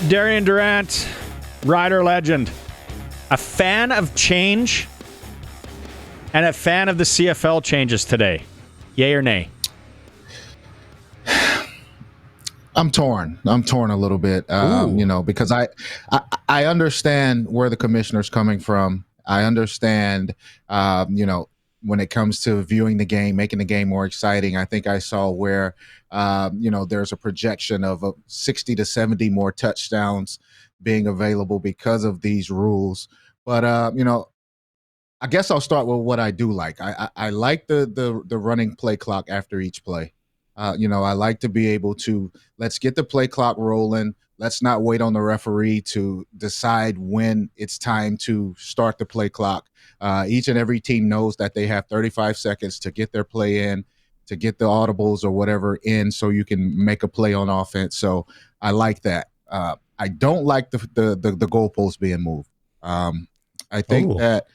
Darian Durant, rider legend, a fan of change and a fan of the CFL changes today. Yay or nay? I'm torn. I'm torn a little bit, because I understand where the commissioner's coming from. I understand, when it comes to viewing the game, making the game more exciting. I think I saw where, there's a projection of 60 to 70 more touchdowns being available because of these rules. But, I guess I'll start with what I do like. I like the running play clock after each play. I like to be able to, let's get the play clock rolling. Let's not wait on the referee to decide when it's time to start the play clock. Each and every team knows that they have 35 seconds to get their play in, to get the audibles or whatever in so you can make a play on offense. So I like that. I don't like the goalposts being moved. I think that,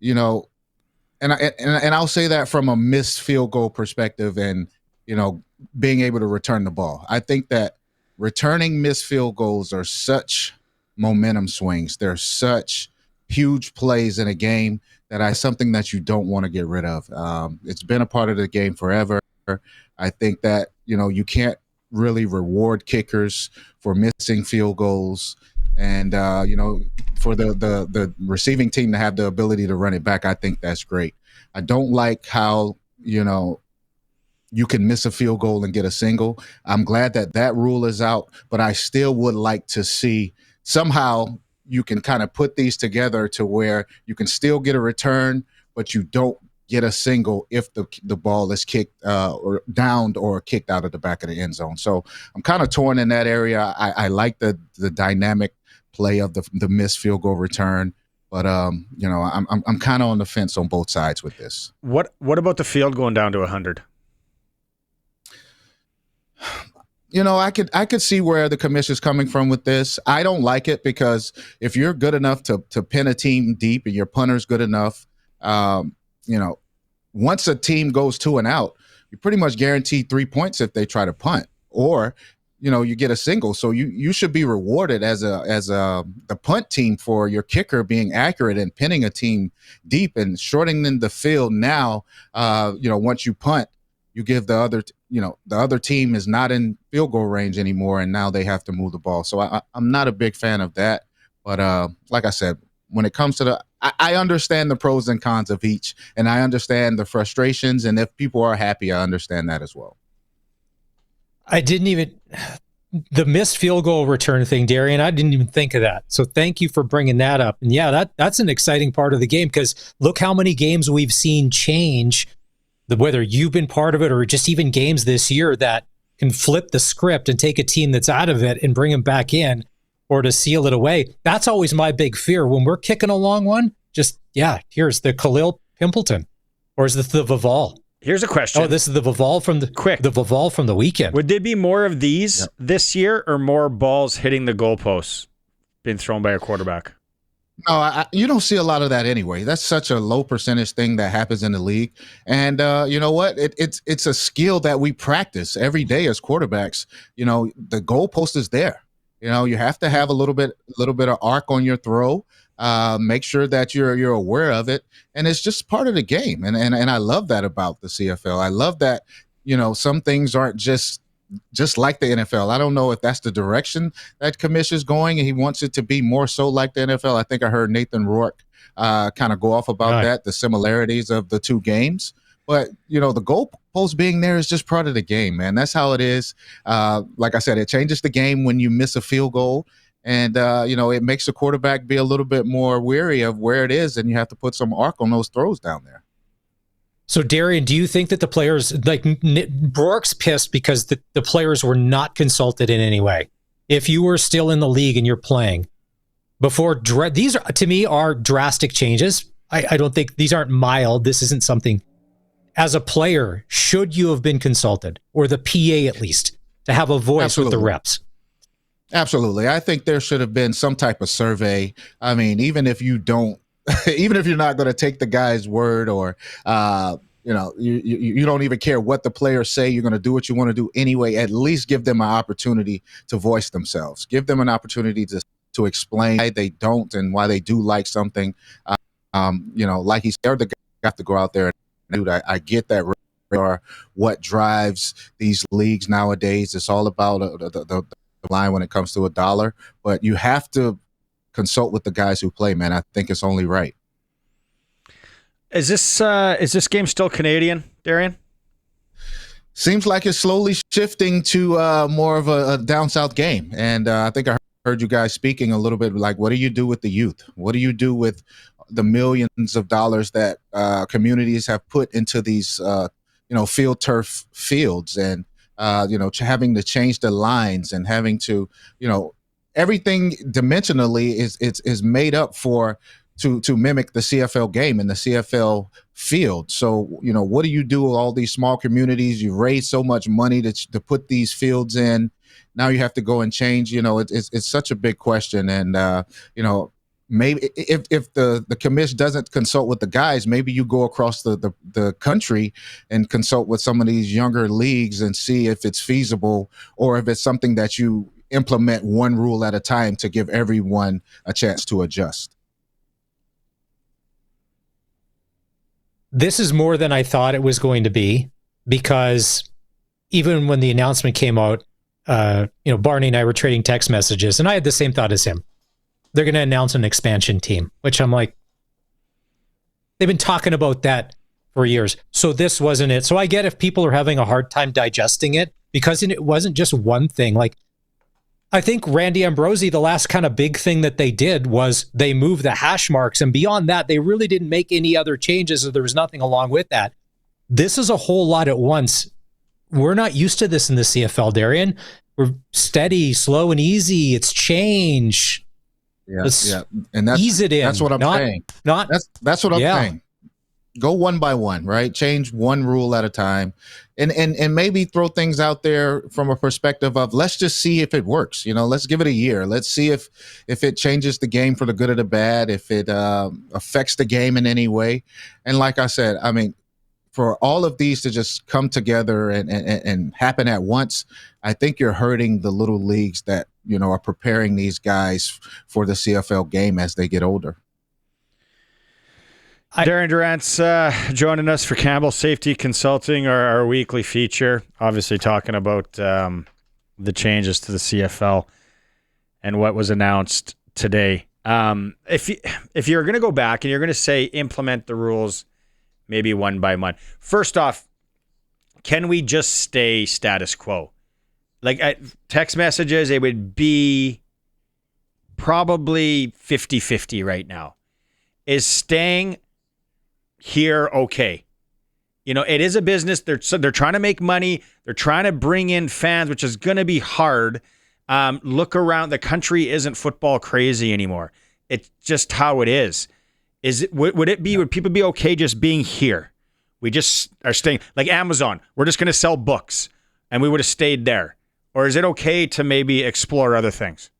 and I'll say that from a missed field goal perspective and, being able to return the ball. I think that returning missed field goals are such momentum swings. They're such huge plays in a game that something that you don't want to get rid of. It's been a part of the game forever. I think that, you can't really reward kickers for missing field goals. And, for the receiving team to have the ability to run it back, I think that's great. I don't like how, you can miss a field goal and get a single. I'm glad that rule is out, but I still would like to see somehow you can kind of put these together to where you can still get a return, but you don't get a single if the ball is kicked or downed or kicked out of the back of the end zone. So I'm kind of torn in that area. I like the dynamic play of the missed field goal return. But I'm kind of on the fence on both sides with this. What about the field going down to 100? I could see where the commissioner's coming from with this. I don't like it because if you're good enough to pin a team deep and your punter's good enough, once a team goes 2 and out, you pretty much guarantee 3 points if they try to punt, or you get a single. So you should be rewarded as the punt team for your kicker being accurate and pinning a team deep and shortening the field. Now, once you punt, you give the other team is not in field goal range anymore, and now they have to move the ball. So I'm not a big fan of that. But like I said, when it comes to I understand the pros and cons of each, and I understand the frustrations. And if people are happy, I understand that as well. The missed field goal return thing, Darian, I didn't even think of that. So thank you for bringing that up. And yeah, that's an exciting part of the game, because look how many games we've seen change, whether you've been part of it or just even games this year that can flip the script and take a team that's out of it and bring them back in, or to seal it away. That's always my big fear when we're kicking a long one. Here's the Khalil Pimpleton, or is this the Vival? Here's a question. Oh, this is the Vival from the Vival from the weekend. Would there be more of these this year, or more balls hitting the goalposts being thrown by a quarterback? No, you don't see a lot of that anyway. That's such a low percentage thing that happens in the league. And you know what? It's a skill that we practice every day as quarterbacks. The goalpost is there. You have to have a little bit of arc on your throw. Make sure that you're aware of it, and it's just part of the game. And I love that about the CFL. I love that some things aren't just like the NFL. I don't know if that's the direction that commissioner's going, and he wants it to be more so like the NFL. I think I heard Nathan Rourke kind of go off about that, the similarities of the two games. But, the goalpost being there is just part of the game, man. That's how it is. Like I said, it changes the game when you miss a field goal. And, it makes the quarterback be a little bit more wary of where it is, and you have to put some arc on those throws down there. So, Darian, do you think that the players, like Rourke's pissed because the players were not consulted in any way? If you were still in the league and you're playing, these are, to me, are drastic changes. I don't think these aren't mild. This isn't something. As a player, should you have been consulted, or the PA at least, to have a voice with the reps? Absolutely. I think there should have been some type of survey. Even if you don't, even if you're not going to take the guy's word or, you don't even care what the players say. You're going to do what you want to do anyway. At least give them an opportunity to voice themselves. Give them an opportunity to explain why they don't and why they do like something. Like he said, they're the guys who have to go out there and do that. I get that. Or what drives these leagues nowadays. It's all about the line when it comes to a dollar. But you have to consult with the guys who play, man. I think it's only right. Is this game still Canadian, Darian? Seems like it's slowly shifting to more of a down south game. And I think I heard you guys speaking a little bit like, what do you do with the youth? What do you do with the millions of dollars that communities have put into these field turf fields, and having to change the lines and having to everything dimensionally is made up for to mimic the CFL game and the CFL field. So, what do you do with all these small communities? You raise so much money to put these fields in. Now you have to go and change. It's such a big question. And, maybe if the commission doesn't consult with the guys, maybe you go across the country and consult with some of these younger leagues and see if it's feasible, or if it's something that you implement one rule at a time to give everyone a chance to adjust. This is more than I thought it was going to be, because even when the announcement came out, Barney and I were trading text messages, and I had the same thought as him. They're going to announce an expansion team, which I'm like, they've been talking about that for years. So this wasn't it. So I get if people are having a hard time digesting it, because it wasn't just one thing. Like, I think Randy Ambrosie, the last kind of big thing that they did was they moved the hash marks. And beyond that, they really didn't make any other changes, or there was nothing along with that. This is a whole lot at once. We're not used to this in the CFL, Darian. We're steady, slow, and easy. It's change. Yeah, and that's ease it in. That's what I'm saying. That's what I'm saying. Go one by one, right? Change one rule at a time, and maybe throw things out there from a perspective of, let's just see if it works. Let's give it a year. Let's see if it changes the game for the good or the bad, if it affects the game in any way. And like I said, I mean, for all of these to just come together and happen at once, I think you're hurting the little leagues that are preparing these guys for the CFL game as they get older. Darian Durant's joining us for Campbell Safety Consulting, our weekly feature, obviously talking about the changes to the CFL and what was announced today. If you're going to go back and you're going to say implement the rules maybe one by one, first off, can we just stay status quo? Like text messages, it would be probably 50-50 right now. Is staying here okay? It is a business. They're trying to make money. They're trying to bring in fans, which is going to be hard. Look around. The country isn't football crazy anymore. It's just how it is. Would people be okay just being here? We just are staying like Amazon. We're just going to sell books, and we would have stayed there. Or is it okay to maybe explore other things?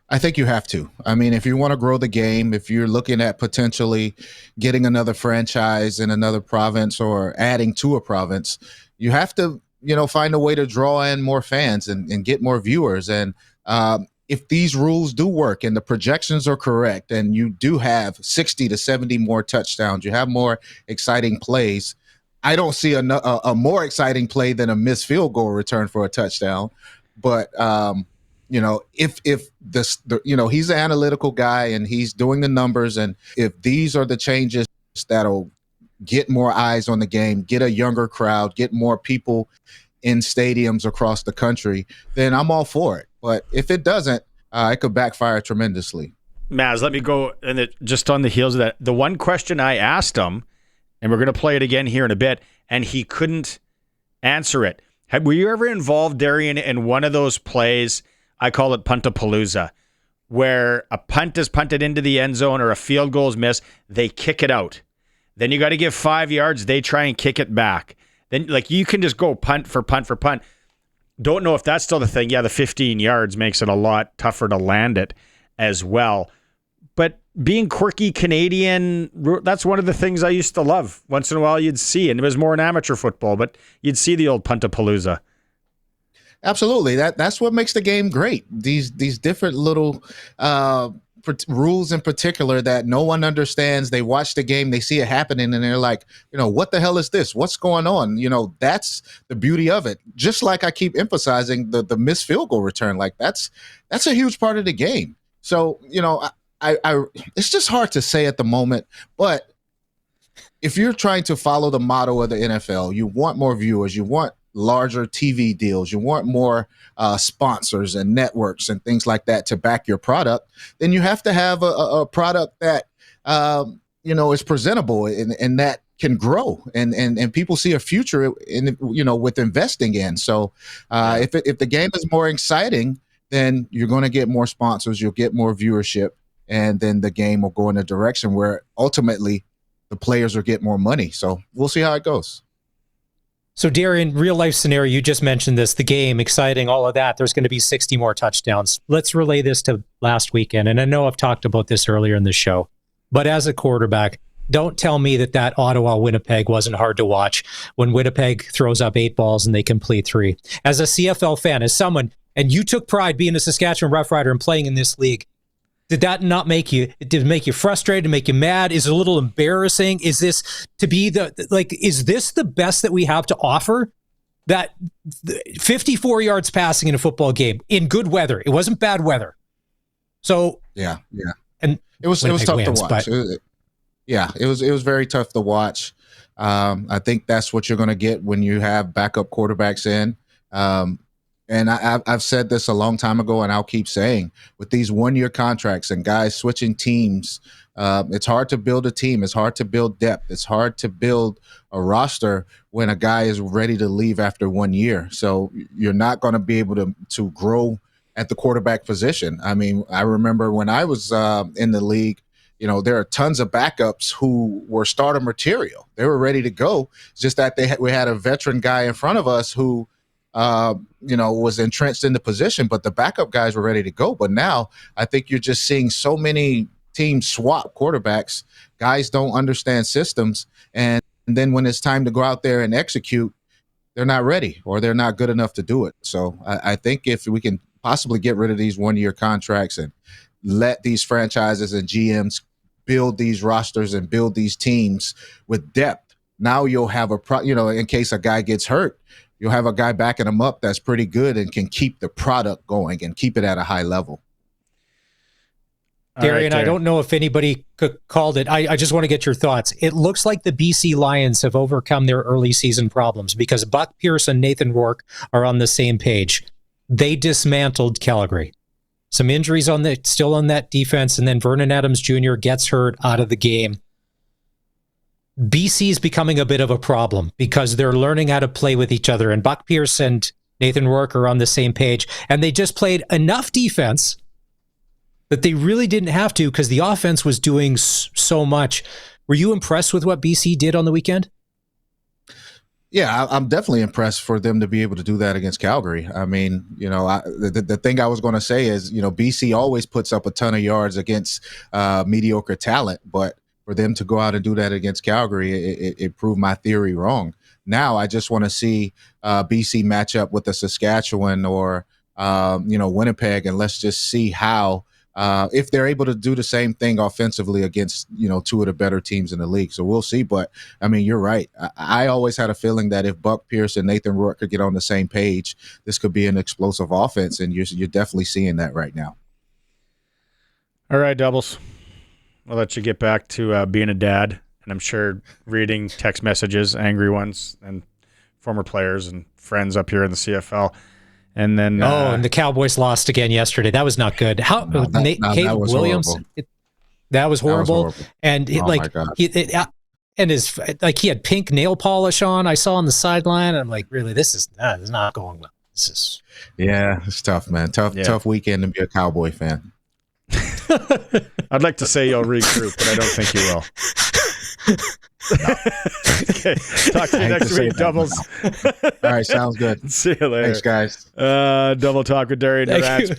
I think you have to. I mean, if you want to grow the game, if you're looking at potentially getting another franchise in another province or adding to a province, you have to, find a way to draw in more fans and get more viewers. And if these rules do work and the projections are correct, and you do have 60 to 70 more touchdowns, you have more exciting plays. I don't see a more exciting play than a missed field goal return for a touchdown. But, if he's an analytical guy and he's doing the numbers, and if these are the changes that'll get more eyes on the game, get a younger crowd, get more people in stadiums across the country, then I'm all for it. But if it doesn't, it could backfire tremendously. Maz, let me go, and just on the heels of that, the one question I asked him, and we're going to play it again here in a bit, and he couldn't answer it. Were you ever involved, Darian, in one of those plays, I call it Puntapalooza, where a punt is punted into the end zone or a field goal is missed, they kick it out. Then you got to give 5 yards, they try and kick it back. Then you can just go punt for punt for punt. Don't know if that's still the thing. Yeah, the 15 yards makes it a lot tougher to land it as well. But being quirky Canadian, that's one of the things I used to love. Once in a while you'd see, and it was more in amateur football, but you'd see the old Puntapalooza. Absolutely. That's what makes the game great. These different little rules in particular that no one understands. They watch the game, they see it happening, and they're like, what the hell is this? What's going on? That's the beauty of it. Just like I keep emphasizing the missed field goal return, like that's a huge part of the game. So, I it's just hard to say at the moment, but if you're trying to follow the motto of the NFL, you want more viewers, you want larger TV deals, you want more sponsors and networks and things like that to back your product, then you have to have a product that is presentable and that can grow and people see a future in with investing in. So if the game is more exciting, then you're going to get more sponsors, you'll get more viewership, and then the game will go in a direction where ultimately the players will get more money. So we'll see how it goes. So, Darian, real life scenario, you just mentioned this, the game, exciting, all of that. There's going to be 60 more touchdowns. Let's relay this to last weekend. And I know I've talked about this earlier in the show, but as a quarterback, don't tell me that Ottawa-Winnipeg wasn't hard to watch when Winnipeg throws up 8 balls and they complete 3. As a CFL fan, as someone, and you took pride being a Saskatchewan Roughrider and playing in this league, did that not make you, did it make you frustrated, make you mad? Is it a little embarrassing? Is this to be is this the best that we have to offer? That 54 yards passing in a football game in good weather. It wasn't bad weather. So yeah. And it was tough to watch. It was very tough to watch. I think that's what you're going to get when you have backup quarterbacks in. And I've said this a long time ago, and I'll keep saying, with these one-year contracts and guys switching teams, it's hard to build a team. It's hard to build depth. It's hard to build a roster when a guy is ready to leave after 1 year. So you're not going to be able to grow at the quarterback position. I mean, I remember when I was in the league, there are tons of backups who were starter material. They were ready to go. It's just that we had a veteran guy in front of us who was entrenched in the position, but the backup guys were ready to go. But now I think you're just seeing so many teams swap quarterbacks. Guys don't understand systems. And then when it's time to go out there and execute, they're not ready or they're not good enough to do it. So I think if we can possibly get rid of these one-year contracts and let these franchises and GMs build these rosters and build these teams with depth, now you'll have in case a guy gets hurt, you'll have a guy backing him up that's pretty good and can keep the product going and keep it at a high level. Darian, I don't know if anybody called it. I just want to get your thoughts. It looks like the BC Lions have overcome their early season problems because Buck Pierce and Nathan Rourke are on the same page. They dismantled Calgary. Some injuries still on that defense, and then Vernon Adams Jr. gets hurt out of the game. BC is becoming a bit of a problem because they're learning how to play with each other, and Buck Pierce and Nathan Rourke are on the same page, and they just played enough defense that they really didn't have to because the offense was doing so much. Were you impressed with what BC did on the weekend? Yeah, I'm definitely impressed for them to be able to do that against Calgary. I mean, the thing I was going to say is, BC always puts up a ton of yards against mediocre talent, but for them to go out and do that against Calgary, it proved my theory wrong. Now I just want to see BC match up with the Saskatchewan or Winnipeg, and let's just see how if they're able to do the same thing offensively against two of the better teams in the league. So we'll see. But I mean, you're right. I always had a feeling that if Buck Pierce and Nathan Rourke could get on the same page, this could be an explosive offense, and you're definitely seeing that right now. All right, Doubles. I'll let you get back to being a dad, and I'm sure reading text messages, angry ones, and former players and friends up here in the CFL. And then and the Cowboys lost again yesterday. That was not good. Caleb Williams, that was horrible. And my God. He had pink nail polish on. I saw on the sideline, and I'm like, really, this is not going well. It's tough, man. Tough weekend to be a Cowboy fan. I'd like to say you'll regroup, but I don't think you will. Okay. Talk to you next week, Doubles. All right, sounds good. See you later. Thanks, guys. Double Talk with Darian Durant.